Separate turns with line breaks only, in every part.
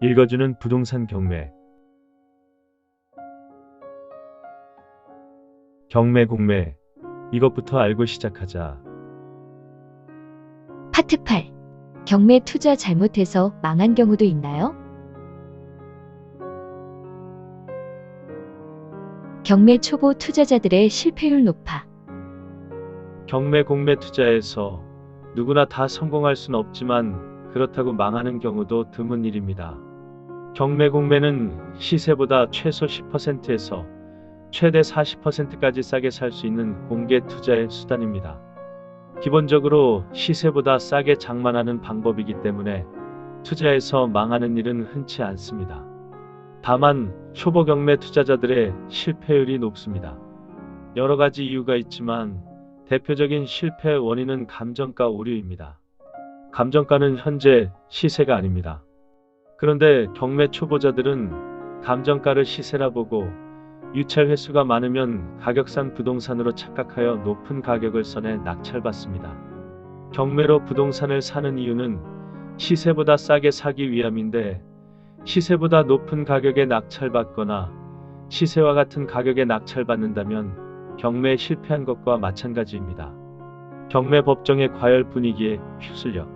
읽어주는 부동산 경매. 경매 공매. 이것부터 알고 시작하자.
파트 8. 경매 투자 잘못해서 망한 경우도 있나요? 경매 초보 투자자들의 실패율 높아.
경매 공매 투자에서 누구나 다 성공할 순 없지만 그렇다고 망하는 경우도 드문 일입니다. 경매 공매는 시세보다 최소 10%에서 최대 40%까지 싸게 살 수 있는 공개 투자의 수단입니다. 기본적으로 시세보다 싸게 장만하는 방법이기 때문에 투자에서 망하는 일은 흔치 않습니다. 다만 초보 경매 투자자들의 실패율이 높습니다. 여러 가지 이유가 있지만 대표적인 실패 원인은 감정가 오류입니다. 감정가는 현재 시세가 아닙니다. 그런데 경매 초보자들은 감정가를 시세라 보고 유찰 횟수가 많으면 가격상 부동산으로 착각하여 높은 가격을 선에 낙찰받습니다. 경매로 부동산을 사는 이유는 시세보다 싸게 사기 위함인데 시세보다 높은 가격에 낙찰받거나 시세와 같은 가격에 낙찰받는다면 경매에 실패한 것과 마찬가지입니다. 경매 법정의 과열 분위기에 휩쓸려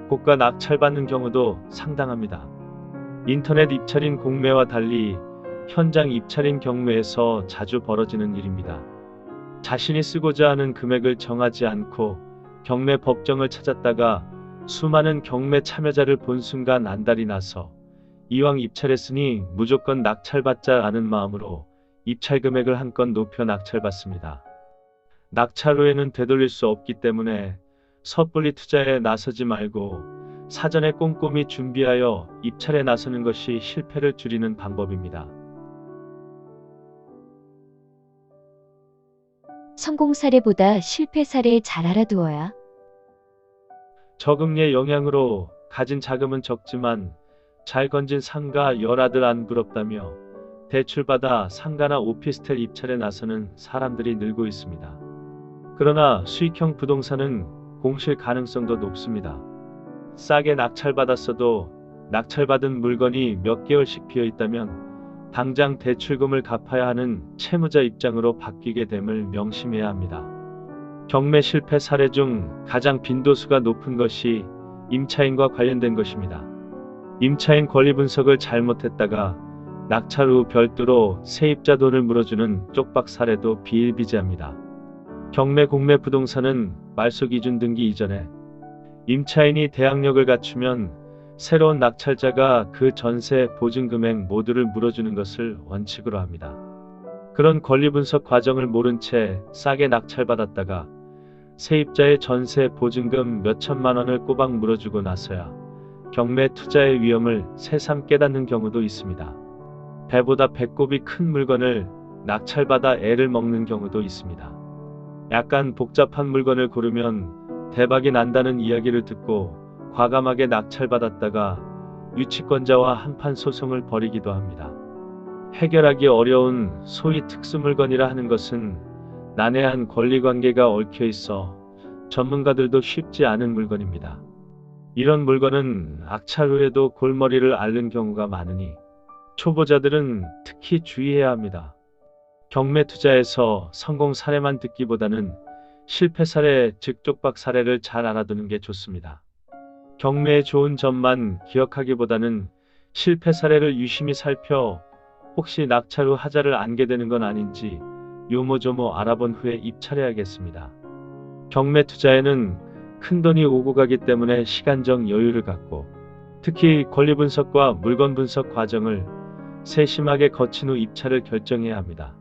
고가 낙찰받는 경우도 상당합니다. 인터넷 입찰인 공매와 달리 현장 입찰인 경매에서 자주 벌어지는 일입니다. 자신이 쓰고자 하는 금액을 정하지 않고 경매 법정을 찾았다가 수많은 경매 참여자를 본 순간 안달이 나서 이왕 입찰했으니 무조건 낙찰받자 하는 마음으로 입찰 금액을 한껏 높여 낙찰받습니다. 낙찰 후에는 되돌릴 수 없기 때문에 섣불리 투자에 나서지 말고 사전에 꼼꼼히 준비하여 입찰에 나서는 것이 실패를 줄이는 방법입니다.
성공 사례보다 실패 사례 잘 알아두어야.
저금리의 영향으로 가진 자금은 적지만 잘 건진 상가 열아들 안 부럽다며 대출받아 상가나 오피스텔 입찰에 나서는 사람들이 늘고 있습니다. 그러나 수익형 부동산은 공실 가능성도 높습니다. 싸게 낙찰받았어도 낙찰받은 물건이 몇 개월씩 비어있다면 당장 대출금을 갚아야 하는 채무자 입장으로 바뀌게 됨을 명심해야 합니다. 경매 실패 사례 중 가장 빈도수가 높은 것이 임차인과 관련된 것입니다. 임차인 권리 분석을 잘못했다가 낙찰 후 별도로 세입자 돈을 물어주는 쪽박 사례도 비일비재합니다. 경매 공매 부동산은 말소기준 등기 이전에 임차인이 대항력을 갖추면 새로운 낙찰자가 그 전세 보증금액 모두를 물어주는 것을 원칙으로 합니다. 그런 권리 분석 과정을 모른 채 싸게 낙찰받았다가 세입자의 전세 보증금 몇천만 원을 꼬박 물어주고 나서야 경매 투자의 위험을 새삼 깨닫는 경우도 있습니다. 배보다 배꼽이 큰 물건을 낙찰받아 애를 먹는 경우도 있습니다. 약간 복잡한 물건을 고르면 대박이 난다는 이야기를 듣고 과감하게 낙찰받았다가 유치권자와 한판 소송을 벌이기도 합니다. 해결하기 어려운 소위 특수물건이라 하는 것은 난해한 권리관계가 얽혀 있어 전문가들도 쉽지 않은 물건입니다. 이런 물건은 낙찰 후에도 골머리를 앓는 경우가 많으니 초보자들은 특히 주의해야 합니다. 경매 투자에서 성공 사례만 듣기보다는 실패 사례, 즉 쪽박 사례를 잘 알아두는 게 좋습니다. 경매의 좋은 점만 기억하기보다는 실패 사례를 유심히 살펴 혹시 낙찰 후 하자를 안게 되는 건 아닌지 요모조모 알아본 후에 입찰해야겠습니다. 경매 투자에는 큰돈이 오고 가기 때문에 시간적 여유를 갖고 특히 권리 분석과 물건 분석 과정을 세심하게 거친 후 입찰을 결정해야 합니다.